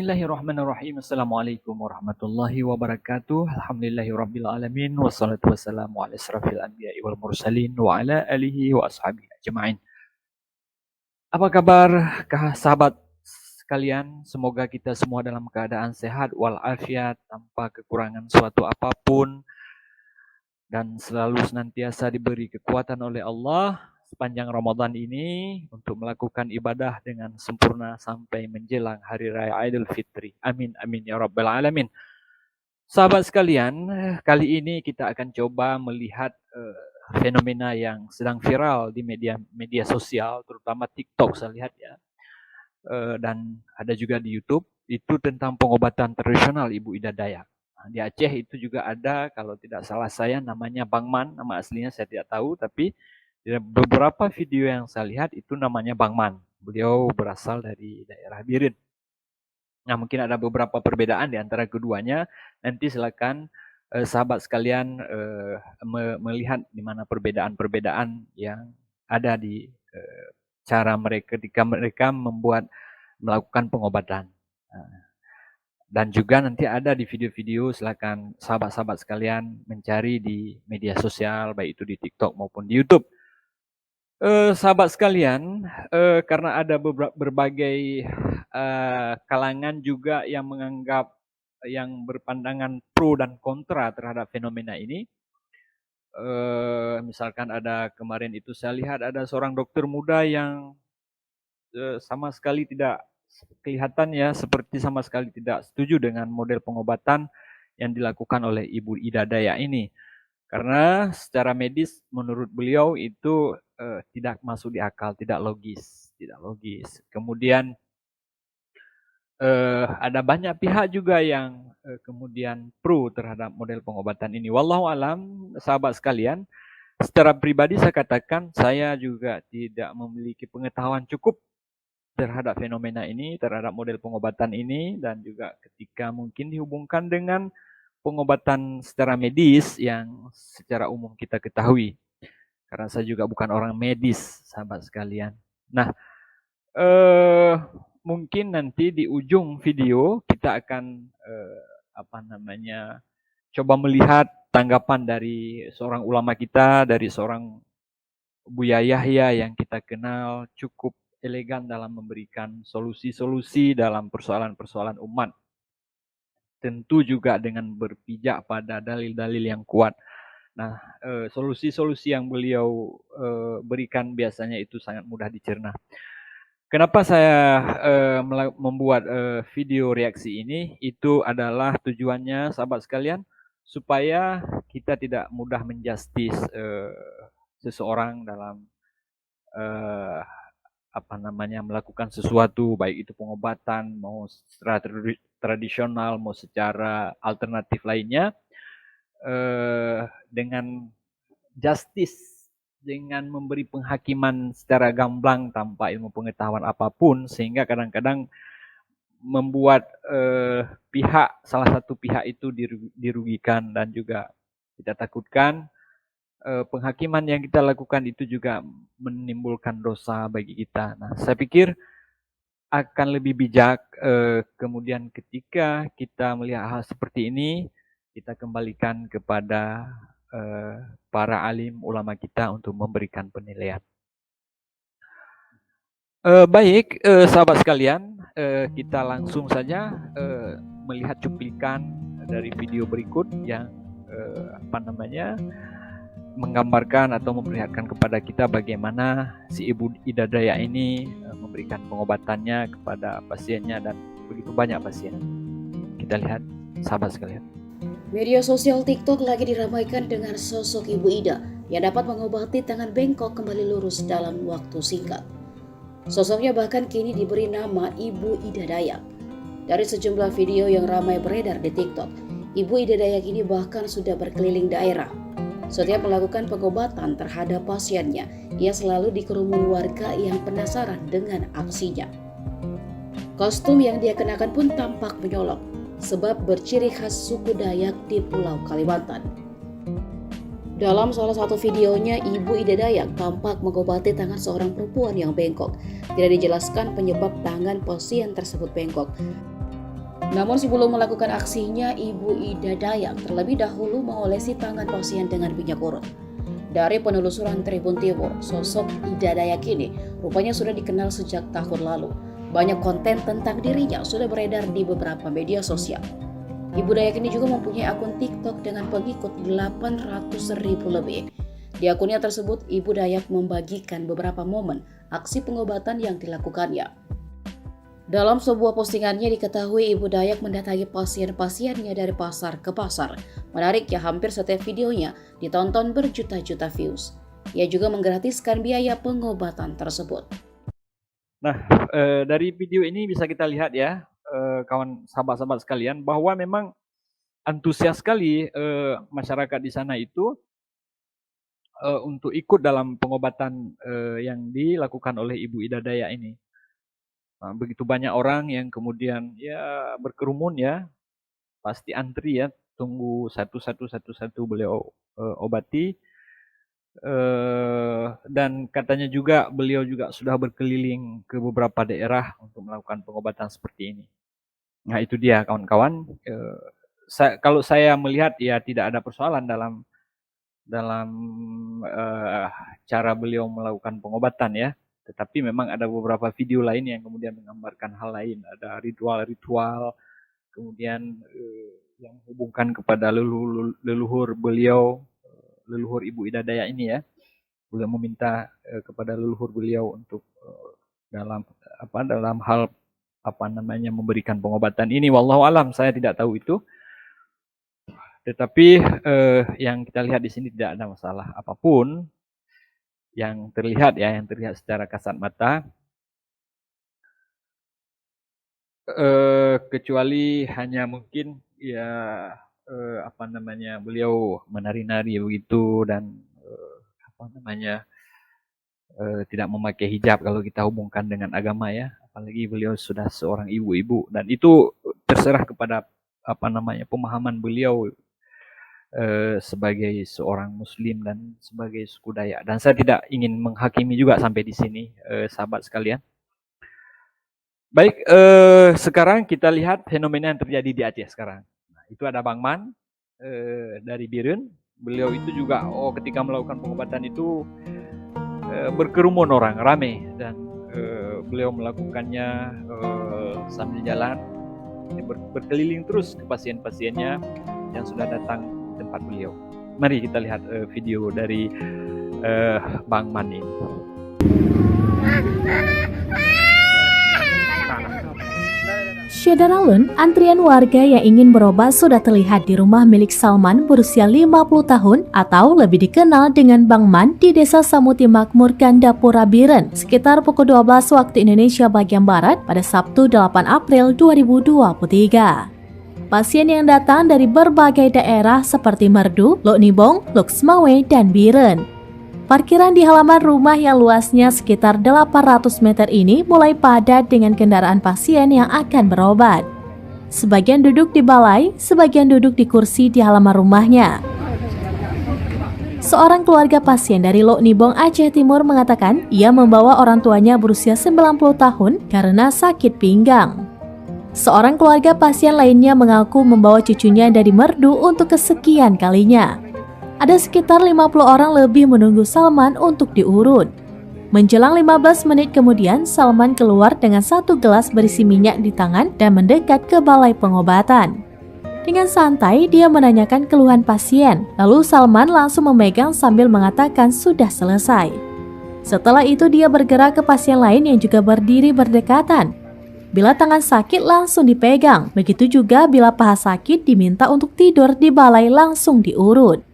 Bismillahirrahmanirrahim. Assalamualaikum warahmatullahi wabarakatuh. Alhamdulillahirabbil alamin wassalatu wassalamu ala asrafil anbiya'i wal mursalin wa ala alihi wa ashabihi ajmain. Apa kabar sahabat sekalian? Semoga kita semua dalam keadaan sehat walafiat tanpa kekurangan suatu apapun dan selalu senantiasa diberi kekuatan oleh Allah sepanjang Ramadan ini untuk melakukan ibadah dengan sempurna sampai menjelang Hari Raya Idul Fitri. Amin, amin ya rabbal alamin. Sahabat sekalian, kali ini kita akan coba melihat fenomena yang sedang viral di media sosial, terutama TikTok saya lihat ya, dan ada juga di YouTube, itu tentang pengobatan tradisional Ibu Ida Dayak. Di Aceh itu juga ada, kalau tidak salah saya namanya Bang Man, nama aslinya saya tidak tahu, tapi beberapa video yang saya lihat itu namanya Bang Man. Beliau berasal dari daerah Birin. Nah, mungkin ada beberapa perbedaan di antara keduanya. Nanti silakan sahabat sekalian melihat di mana perbedaan-perbedaan yang ada di cara mereka ketika mereka melakukan pengobatan. Dan juga nanti ada di video-video, silakan sahabat-sahabat sekalian mencari di media sosial, baik itu di TikTok maupun di YouTube. Sahabat sekalian, karena ada berbagai kalangan juga yang menganggap, yang berpandangan pro dan kontra terhadap fenomena ini. Misalkan ada kemarin itu saya lihat ada seorang dokter muda yang sama sekali tidak kelihatan ya, seperti sama sekali tidak setuju dengan model pengobatan yang dilakukan oleh Ibu Ida Dayak ini. Karena secara medis menurut beliau itu tidak masuk di akal, tidak logis. Kemudian ada banyak pihak juga yang kemudian pro terhadap model pengobatan ini. Wallahu alam, sahabat sekalian, secara pribadi saya katakan saya juga tidak memiliki pengetahuan cukup terhadap fenomena ini, terhadap model pengobatan ini, dan juga ketika mungkin dihubungkan dengan pengobatan secara medis yang secara umum kita ketahui. Karena saya juga bukan orang medis, sahabat sekalian. Nah, mungkin nanti di ujung video kita akan coba melihat tanggapan dari seorang ulama kita, dari seorang Buya Yahya yang kita kenal cukup elegan dalam memberikan solusi-solusi dalam persoalan-persoalan umat. Tentu juga dengan berpijak pada dalil-dalil yang kuat. Nah, solusi-solusi yang beliau berikan biasanya itu sangat mudah dicerna. Kenapa saya membuat video reaksi ini? Itu adalah tujuannya, sahabat sekalian, supaya kita tidak mudah menjustis seseorang dalam melakukan sesuatu, baik itu pengobatan, mau secara tradisional, mau secara alternatif lainnya, dengan justice, dengan memberi penghakiman secara gamblang tanpa ilmu pengetahuan apapun, sehingga kadang-kadang membuat salah satu pihak itu dirugikan, dan juga kita takutkan penghakiman yang kita lakukan itu juga menimbulkan dosa bagi kita. Nah, saya pikir akan lebih bijak kemudian ketika kita melihat hal seperti ini, kita kembalikan kepada para alim ulama kita untuk memberikan penilaian. Baik, sahabat sekalian, kita langsung saja melihat cuplikan dari video berikut yang menggambarkan atau memperlihatkan kepada kita bagaimana si Ibu Ida Dayak ini memberikan pengobatannya kepada pasiennya, dan begitu banyak pasien. Kita lihat, sahabat sekalian. Media sosial TikTok lagi diramaikan dengan sosok Ibu Ida yang dapat mengobati tangan bengkok kembali lurus dalam waktu singkat. Sosoknya bahkan kini diberi nama Ibu Ida Dayak. Dari sejumlah video yang ramai beredar di TikTok, Ibu Ida Dayak ini bahkan sudah berkeliling daerah. Setiap melakukan pengobatan terhadap pasiennya, ia selalu dikerumuni warga yang penasaran dengan aksinya. Kostum yang dia kenakan pun tampak menyolok, sebab berciri khas suku Dayak di Pulau Kalimantan. Dalam salah satu videonya, Ibu Ida Dayak tampak mengobati tangan seorang perempuan yang bengkok. Tidak dijelaskan penyebab tangan pasien tersebut bengkok. Namun sebelum melakukan aksinya, Ibu Ida Dayak terlebih dahulu mengolesi tangan pasien dengan minyak urut. Dari penelusuran Tribun Timur, sosok Ida Dayak ini rupanya sudah dikenal sejak tahun lalu. Banyak konten tentang dirinya sudah beredar di beberapa media sosial. Ibu Dayak ini juga mempunyai akun TikTok dengan pengikut 800.000 lebih. Di akunnya tersebut, Ibu Dayak membagikan beberapa momen aksi pengobatan yang dilakukannya. Dalam sebuah postingannya diketahui Ibu Dayak mendatangi pasien-pasiennya dari pasar ke pasar. Menariknya, hampir setiap videonya ditonton berjuta-juta views. Ia juga menggratiskan biaya pengobatan tersebut. Nah, dari video ini bisa kita lihat ya, kawan sahabat-sahabat sekalian, bahwa memang antusias sekali masyarakat di sana itu untuk ikut dalam pengobatan yang dilakukan oleh Ibu Ida Dayak ini. Nah, begitu banyak orang yang kemudian ya berkerumun ya, pasti antri ya, tunggu satu beliau obati. Dan katanya juga beliau juga sudah berkeliling ke beberapa daerah untuk melakukan pengobatan seperti ini. Nah itu dia kawan-kawan. Kalau saya melihat ya tidak ada persoalan dalam cara beliau melakukan pengobatan ya. Tetapi memang ada beberapa video lain yang kemudian menggambarkan hal lain. Ada ritual-ritual, kemudian yang menghubungkan kepada leluhur beliau, leluhur Ibu Ida Dayak ini ya. Beliau meminta kepada leluhur beliau untuk dalam hal memberikan pengobatan ini. Wallahu alam, saya tidak tahu itu. Tetapi yang kita lihat di sini tidak ada masalah apapun yang terlihat ya, yang terlihat secara kasat mata, kecuali hanya mungkin ya beliau menari-nari begitu dan tidak memakai hijab kalau kita hubungkan dengan agama ya, apalagi beliau sudah seorang ibu-ibu dan itu terserah kepada pemahaman beliau sebagai seorang muslim dan sebagai suku Dayak. Dan saya tidak ingin menghakimi juga sampai di sini sahabat sekalian. Baik, sekarang kita lihat fenomena yang terjadi di Aceh sekarang. Nah, itu ada Bang Man dari Birun. Beliau itu juga ketika melakukan pengobatan itu berkerumun orang, ramai, dan beliau melakukannya sambil jalan, berkeliling terus ke pasien-pasiennya yang sudah datang di tempat beliau. Mari kita lihat video dari Bang Man ini. Syedaralun, antrian warga yang ingin berobat sudah terlihat di rumah milik Salman berusia 50 tahun atau lebih dikenal dengan Bang Man di Desa Samuti Makmur, Gandapura, Biren, sekitar pukul 12 waktu Indonesia bagian Barat pada Sabtu 8 April 2023. Pasien yang datang dari berbagai daerah seperti Merdu, Lok Nibong, Lok Semawe, dan Biren. Parkiran di halaman rumah yang luasnya sekitar 800 meter ini mulai padat dengan kendaraan pasien yang akan berobat. Sebagian duduk di balai, sebagian duduk di kursi di halaman rumahnya. Seorang keluarga pasien dari Lok Nibong, Aceh Timur mengatakan ia membawa orang tuanya berusia 90 tahun karena sakit pinggang. Seorang keluarga pasien lainnya mengaku membawa cucunya dari Merdu untuk kesekian kalinya. Ada sekitar 50 orang lebih menunggu Salman untuk diurut. Menjelang 15 menit kemudian, Salman keluar dengan satu gelas berisi minyak di tangan dan mendekat ke balai pengobatan. Dengan santai, dia menanyakan keluhan pasien, lalu Salman langsung memegang sambil mengatakan sudah selesai. Setelah itu dia bergerak ke pasien lain yang juga berdiri berdekatan. Bila tangan sakit langsung dipegang, begitu juga bila paha sakit diminta untuk tidur di balai langsung diurut.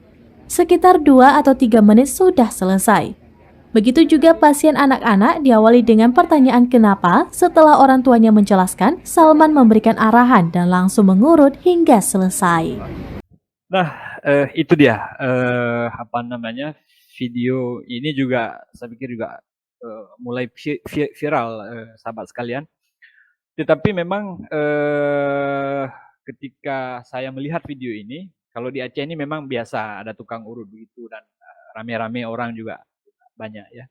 Sekitar 2 atau 3 menit sudah selesai. Begitu juga pasien anak-anak diawali dengan pertanyaan kenapa. Setelah orang tuanya menjelaskan, Salman memberikan arahan dan langsung mengurut hingga selesai. Nah, itu dia video ini juga saya pikir juga mulai viral sahabat sekalian. Tetapi memang ketika saya melihat video ini, kalau di Aceh ini memang biasa ada tukang urut begitu dan rame-rame orang juga banyak ya.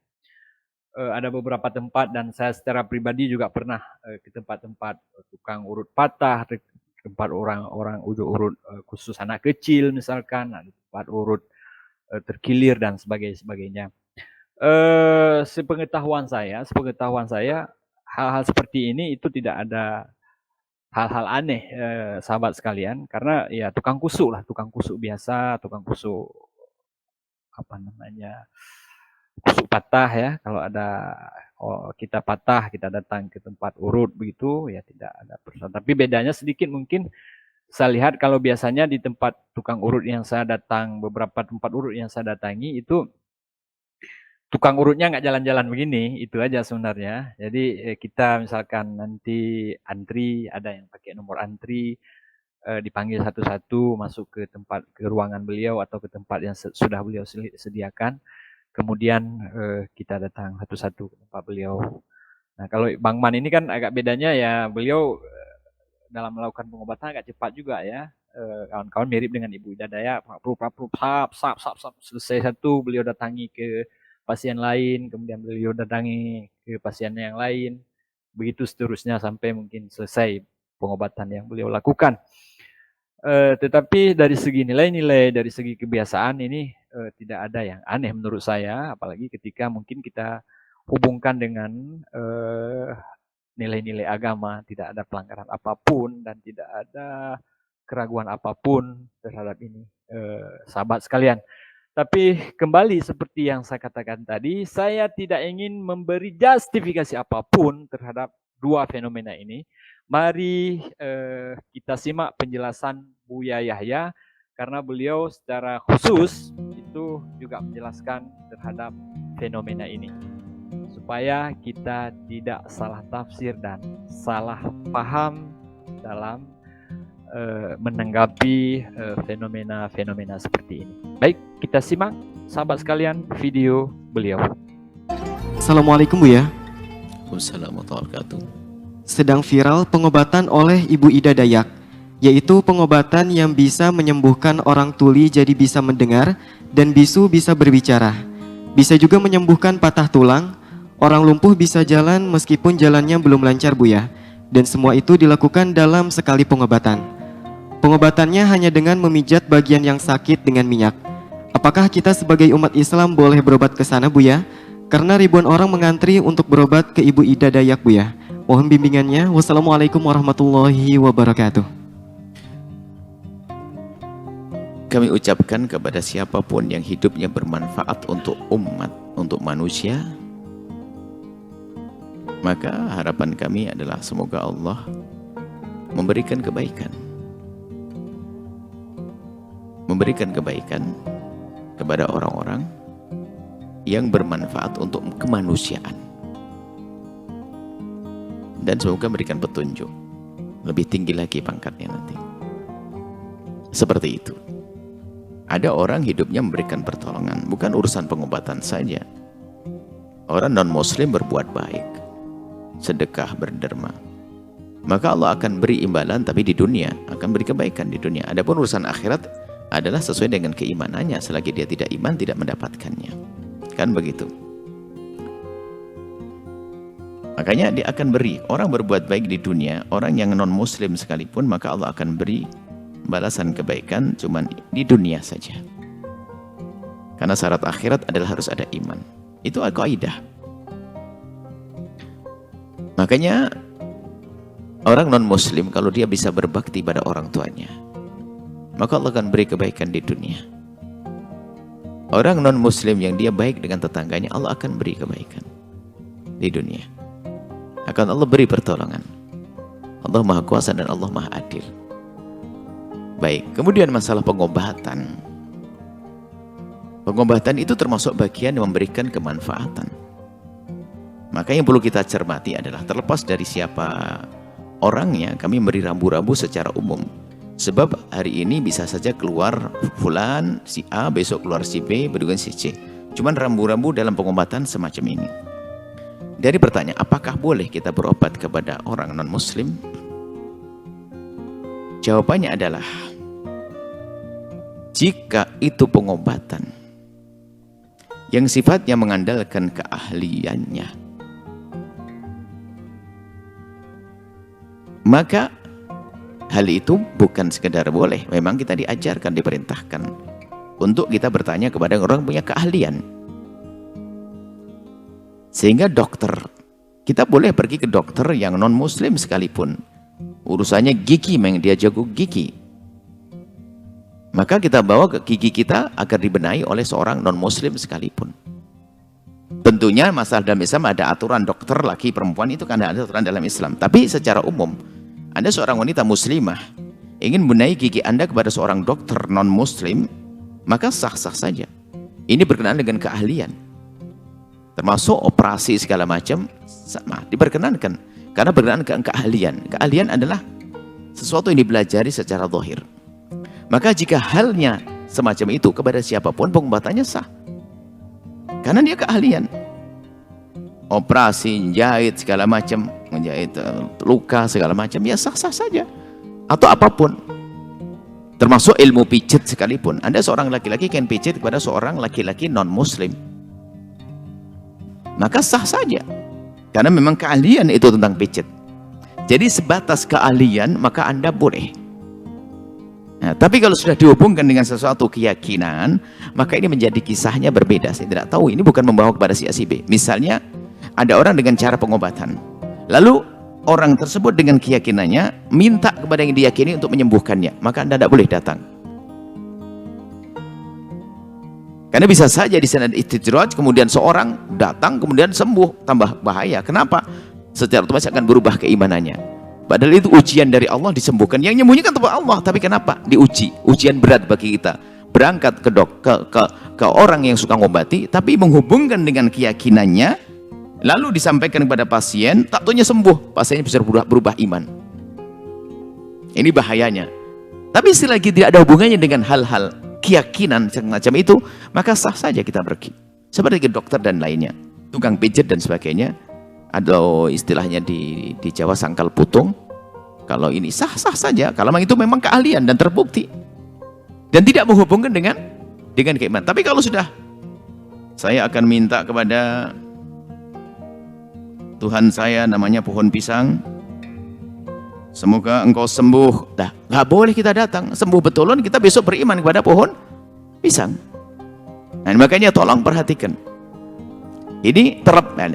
ada beberapa tempat dan saya secara pribadi juga pernah ke tempat-tempat tukang urut patah, tempat orang-orang urut khusus anak kecil misalkan, ada tempat urut terkilir dan sebagainya. Sepengetahuan saya hal-hal seperti ini itu tidak ada hal-hal aneh, sahabat sekalian, karena ya tukang kusuk biasa, tukang kusuk apa namanya, kusuk patah ya. Kalau ada kita patah, kita datang ke tempat urut begitu, ya tidak ada persoalan. Tapi bedanya sedikit mungkin saya lihat kalau biasanya di tempat tukang urut yang saya datang, beberapa tempat urut yang saya datangi itu tukang urutnya nggak jalan-jalan begini, itu aja sebenarnya. Jadi kita misalkan nanti antri, ada yang pakai nomor antri, dipanggil satu-satu masuk ke ruangan beliau atau ke tempat yang sudah beliau sediakan. Kemudian kita datang satu-satu ke tempat beliau. Nah kalau Bang Man ini kan agak bedanya ya, beliau dalam melakukan pengobatan agak cepat juga ya. Kawan-kawan mirip dengan Ibu Ida Dayak, selesai satu beliau datangi ke pasien lain, kemudian beliau datangi ke pasien yang lain, begitu seterusnya sampai mungkin selesai pengobatan yang beliau lakukan. Tetapi dari segi nilai-nilai, dari segi kebiasaan ini tidak ada yang aneh menurut saya, apalagi ketika mungkin kita hubungkan dengan nilai-nilai agama, tidak ada pelanggaran apapun dan tidak ada keraguan apapun terhadap ini, sahabat sekalian. Tapi kembali seperti yang saya katakan tadi, saya tidak ingin memberi justifikasi apapun terhadap dua fenomena ini. Mari kita simak penjelasan Buya Yahya, karena beliau secara khusus itu juga menjelaskan terhadap fenomena ini. Supaya kita tidak salah tafsir dan salah paham dalam menanggapi fenomena-fenomena seperti ini. Baik, kita simak sahabat sekalian video beliau. Assalamualaikum Buya. Waalaikumsalam warahmatullahi wabarakatuh. Sedang viral pengobatan oleh Ibu Ida Dayak, yaitu pengobatan yang bisa menyembuhkan orang tuli jadi bisa mendengar dan bisu bisa berbicara. Bisa juga menyembuhkan patah tulang, orang lumpuh bisa jalan meskipun jalannya belum lancar Buya. Dan semua itu dilakukan dalam sekali pengobatan. Pengobatannya hanya dengan memijat bagian yang sakit dengan minyak. Apakah kita sebagai umat Islam boleh berobat ke sana Buya? Karena ribuan orang mengantri untuk berobat ke Ibu Ida Dayak Buya. Mohon bimbingannya. Wassalamualaikum warahmatullahi wabarakatuh. Kami ucapkan kepada siapapun yang hidupnya bermanfaat untuk umat, untuk manusia, maka harapan kami adalah semoga Allah memberikan kebaikan. Memberikan kebaikan kepada orang-orang yang bermanfaat untuk kemanusiaan. Dan semoga memberikan petunjuk. Lebih tinggi lagi pangkatnya nanti. Seperti itu. Ada orang hidupnya memberikan pertolongan, bukan urusan pengobatan saja. Orang non-muslim berbuat baik, sedekah, berderma, maka Allah akan beri imbalan, tapi di dunia akan beri kebaikan di dunia. Adapun urusan akhirat adalah sesuai dengan keimanannya. Selagi dia tidak iman, tidak mendapatkannya. Kan begitu. Makanya dia akan beri. Orang berbuat baik di dunia, orang yang non-muslim sekalipun, maka Allah akan beri balasan kebaikan cuman di dunia saja. Karena syarat akhirat adalah harus ada iman. Itu kaidah. Makanya orang non-muslim kalau dia bisa berbakti pada orang tuanya, maka Allah akan beri kebaikan di dunia. Orang non-muslim yang dia baik dengan tetangganya, Allah akan beri kebaikan di dunia. Akan Allah beri pertolongan. Allah Maha Kuasa dan Allah Maha Adil. Baik, kemudian masalah pengobatan. Pengobatan itu termasuk bagian yang memberikan kemanfaatan. Maka yang perlu kita cermati adalah terlepas dari siapa orangnya, kami memberi rambu-rambu secara umum. Sebab hari ini bisa saja keluar fulan, si A, besok keluar si B, berikutnya si C. Cuman rambu-rambu dalam pengobatan semacam ini. Dari pertanyaan, apakah boleh kita berobat kepada orang non-muslim? Jawabannya adalah, jika itu pengobatan yang sifatnya mengandalkan keahliannya. Maka hal itu bukan sekedar boleh, memang kita diajarkan, diperintahkan untuk kita bertanya kepada orang yang punya keahlian. Sehingga dokter, kita boleh pergi ke dokter yang non muslim sekalipun, urusannya gigi, memang dia jago gigi, maka kita bawa ke gigi kita agar dibenahi oleh seorang non muslim sekalipun. Tentunya masalah dalam Islam ada aturan dokter laki perempuan, itu kan ada aturan dalam Islam. Tapi secara umum, Anda seorang wanita muslimah ingin membenahi gigi Anda kepada seorang dokter non muslim, maka sah-sah saja. Ini berkenaan dengan keahlian, termasuk operasi segala macam sama diperkenankan, karena berkenaan dengan keahlian. Keahlian adalah sesuatu yang dipelajari secara zahir. Maka jika halnya semacam itu kepada siapapun, pengobatannya sah, karena dia keahlian. Operasi, jahit segala macam, menjahit luka segala macam, ya sah-sah saja. Atau apapun, termasuk ilmu pijit sekalipun. Anda seorang laki-laki yang pijit kepada seorang laki-laki non muslim, maka sah saja, karena memang keahlian itu tentang pijit. Jadi sebatas keahlian maka Anda boleh. Nah, tapi kalau sudah dihubungkan dengan sesuatu keyakinan, maka ini menjadi kisahnya berbeda. Saya tidak tahu, ini bukan membawa kepada si A si B. Misalnya ada orang dengan cara pengobatan, lalu orang tersebut dengan keyakinannya minta kepada yang diyakini untuk menyembuhkannya, maka Anda tidak boleh datang. Karena bisa saja di sana istidraj, kemudian seorang datang kemudian sembuh, tambah bahaya. Kenapa? Secara otomatis akan berubah keimanannya. Padahal itu ujian dari Allah, disembuhkan. Yang nyembuhkan itu Allah, tapi kenapa? Diuji. Ujian berat bagi kita. Berangkat ke orang yang suka ngobati, tapi menghubungkan dengan keyakinannya, lalu disampaikan kepada pasien, tak taunya sembuh. Pasiennya bisa berubah iman. Ini bahayanya. Tapi selagi tidak ada hubungannya dengan hal-hal keyakinan semacam itu, maka sah saja kita pergi. Seperti ke dokter dan lainnya, tukang pijat dan sebagainya. Atau istilahnya di Jawa sangkal putung. Kalau ini sah-sah saja, kalau memang itu memang keahlian dan terbukti, dan tidak menghubungkan dengan keimanan. Tapi kalau sudah, saya akan minta kepada Tuhan saya, namanya pohon pisang, semoga engkau sembuh. Dah, nggak boleh kita datang. Sembuh betulan, kita besok beriman kepada pohon pisang. Nah, makanya tolong perhatikan. Ini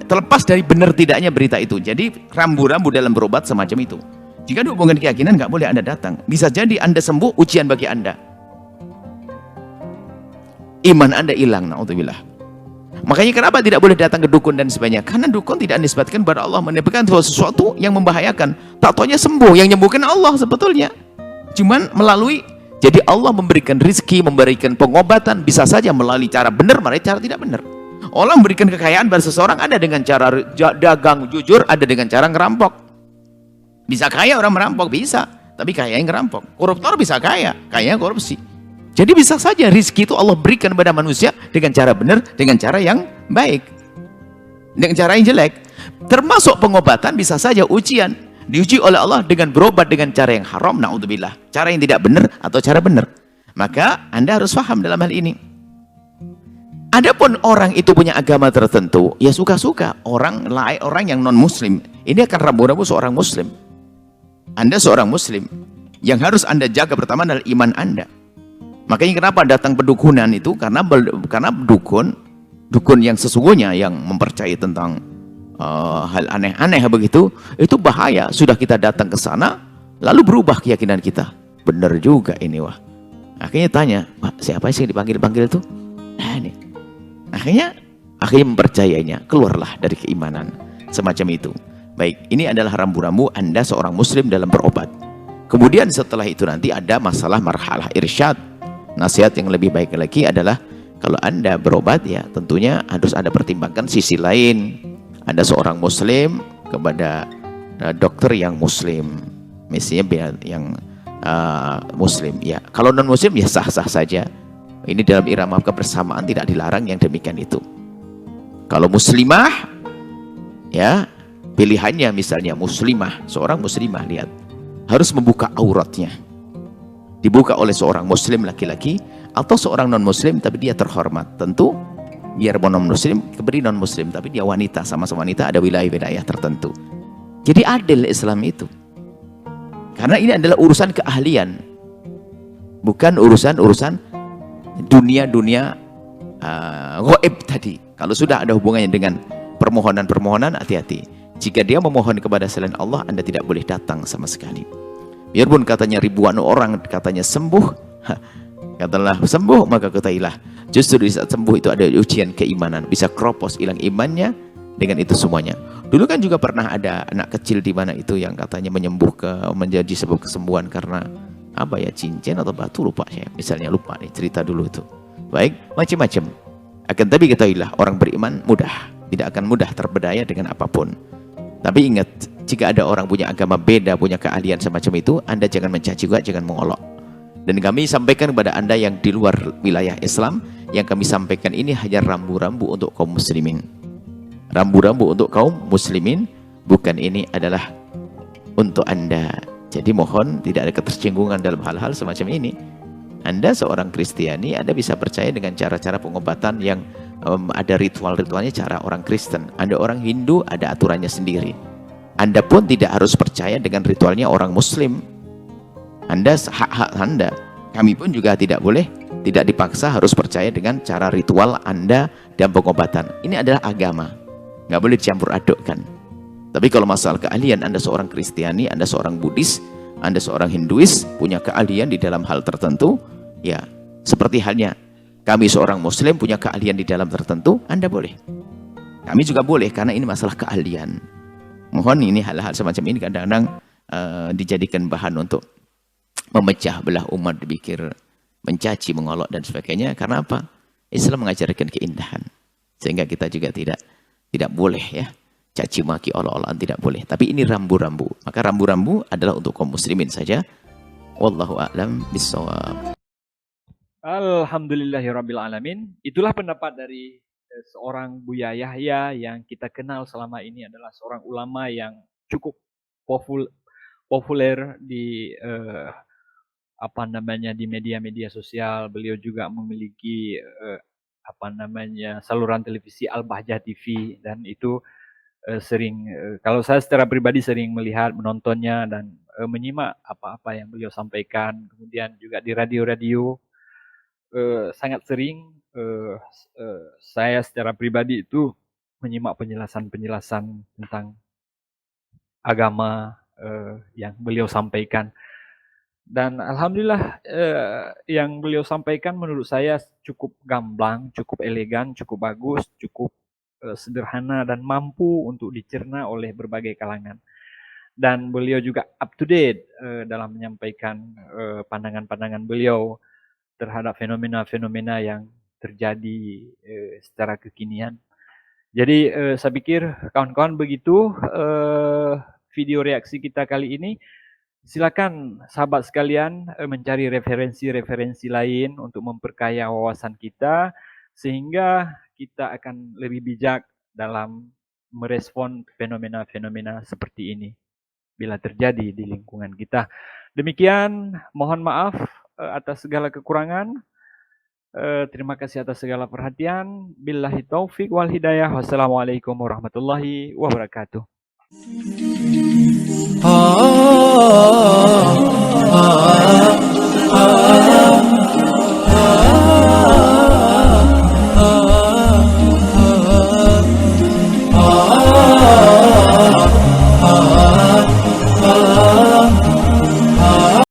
terlepas dari benar tidaknya berita itu. Jadi rambu-rambu dalam berobat semacam itu. Jika dihubungkan keyakinan, nggak boleh Anda datang. Bisa jadi Anda sembuh, ujian bagi Anda. Iman Anda hilang, na'udzubillah. Makanya kenapa tidak boleh datang ke dukun dan sebagainya? Karena dukun tidak disebutkan kepada Allah, menyebabkan sesuatu yang membahayakan. Tak taunya sembuh, yang menyembuhkan Allah sebetulnya. Cuman melalui, jadi Allah memberikan rizki, memberikan pengobatan, bisa saja melalui cara benar, melalui cara tidak benar. Allah memberikan kekayaan pada seseorang, ada dengan cara dagang jujur, ada dengan cara ngerampok. Bisa kaya orang merampok, bisa, tapi kaya yang ngerampok. Koruptor bisa kaya korupsi. Jadi bisa saja rizki itu Allah berikan kepada manusia dengan cara benar, dengan cara yang baik, dengan cara yang jelek. Termasuk pengobatan bisa saja ujian, diuji oleh Allah dengan berobat dengan cara yang haram, na'udzubillah, cara yang tidak benar atau cara benar. Maka Anda harus paham dalam hal ini. Adapun orang itu punya agama tertentu, ya suka-suka. Orang yang non muslim, ini akan rambu-rambu seorang muslim. Anda seorang muslim, yang harus Anda jaga pertama adalah iman Anda. Makanya kenapa datang pedukunan itu, karena dukun yang sesungguhnya, yang mempercayai tentang hal aneh-aneh begitu, itu bahaya. Sudah kita datang ke sana, lalu berubah keyakinan kita. Benar juga ini, wah. Akhirnya tanya, Pak, siapa sih yang dipanggil-panggil itu? Nah, ini. Akhirnya mempercayainya, keluarlah dari keimanan semacam itu. Baik, ini adalah rambu-rambu Anda seorang muslim dalam berobat. Kemudian setelah itu nanti ada masalah marhalah irsyad. Nasihat yang lebih baik lagi adalah kalau Anda berobat, ya tentunya harus Anda pertimbangkan sisi lain. Ada seorang muslim kepada dokter yang muslim, misalnya yang muslim, ya kalau non muslim ya sah-sah saja. Ini dalam irama kebersamaan tidak dilarang yang demikian itu. Kalau muslimah, ya pilihannya misalnya muslimah, seorang muslimah, lihat, harus membuka auratnya, dibuka oleh seorang muslim laki-laki atau seorang non muslim tapi dia terhormat. Tentu Biar non muslim beri non muslim, tapi dia wanita, sama-sama wanita, ada wilayah-wilayah tertentu. Jadi adil Islam itu. Karena ini adalah urusan keahlian, bukan urusan dunia-dunia gaib tadi. Kalau sudah ada hubungannya dengan permohonan-permohonan, hati-hati. Jika dia memohon kepada selain Allah, Anda tidak boleh datang sama sekali. Biarpun katanya ribuan orang katanya sembuh, katalah sembuh, maka ketahuilah justru di saat sembuh itu ada ujian keimanan, bisa kropos, hilang imannya dengan itu semuanya. Dulu kan juga pernah ada anak kecil di mana itu yang katanya menjadi sebuah kesembuhan karena apa ya, cincin atau batu, lupa saya, misalnya lupa nih cerita dulu itu. Baik, macam-macam. Akan tapi ketahuilah orang beriman mudah, tidak akan mudah terbedaya dengan apapun. Tapi ingat, jika ada orang punya agama beda, punya keahlian semacam itu, Anda jangan mencaci juga, jangan mengolok. Dan kami sampaikan kepada Anda yang di luar wilayah Islam, yang kami sampaikan ini hanya rambu-rambu untuk kaum muslimin. Rambu-rambu untuk kaum muslimin, bukan ini adalah untuk Anda. Jadi mohon tidak ada ketersinggungan dalam hal-hal semacam ini. Anda seorang Kristiani, Anda bisa percaya dengan cara-cara pengobatan yang ada ritual-ritualnya cara orang Kristen. Anda orang Hindu, ada aturannya sendiri. Anda pun tidak harus percaya dengan ritualnya orang Muslim. Anda hak-hak Anda. Kami pun juga tidak boleh, tidak dipaksa harus percaya dengan cara ritual Anda dan pengobatan. Ini adalah agama, nggak boleh dicampur adukkan. Tapi kalau masalah keahlian, Anda seorang Kristiani, Anda seorang Buddhis, Anda seorang Hinduis, punya keahlian di dalam hal tertentu, ya seperti halnya kami seorang Muslim punya keahlian di dalam tertentu, Anda boleh. Kami juga boleh, karena ini masalah keahlian. Mohon ini hal-hal semacam ini kadang-kadang dijadikan bahan untuk memecah belah umat, dipikir mencaci, mengolok dan sebagainya. Karena apa? Islam mengajarkan keindahan, sehingga kita juga tidak boleh ya caci maki, olok-olokan, tidak boleh. Tapi ini rambu-rambu. Maka rambu-rambu adalah untuk kaum muslimin saja. Wallahu a'lam bishawab. Alhamdulillahirrabbilalamin. Itulah pendapat dari seorang Buya Yahya yang kita kenal selama ini adalah seorang ulama yang cukup populer di di media-media sosial. Beliau juga memiliki saluran televisi Al-Bahjah TV, dan itu sering kalau saya secara pribadi sering melihat, menontonnya dan menyimak apa-apa yang beliau sampaikan. Kemudian juga di radio-radio sangat sering saya secara pribadi itu menyimak penjelasan-penjelasan tentang agama yang beliau sampaikan. Dan alhamdulillah yang beliau sampaikan menurut saya cukup gamblang, cukup elegan, cukup bagus, cukup sederhana dan mampu untuk dicerna oleh berbagai kalangan. Dan beliau juga up to date dalam menyampaikan pandangan-pandangan beliau terhadap fenomena-fenomena yang terjadi secara kekinian. Jadi saya pikir kawan-kawan begitu video reaksi kita kali ini. Silakan sahabat sekalian mencari referensi-referensi lain untuk memperkaya wawasan kita, sehingga kita akan lebih bijak dalam merespon fenomena-fenomena seperti ini bila terjadi di lingkungan kita. Demikian, mohon maaf atas segala kekurangan. Terima kasih atas segala perhatian. Billahi taufik wal hidayah. Wassalamualaikum warahmatullahi wabarakatuh.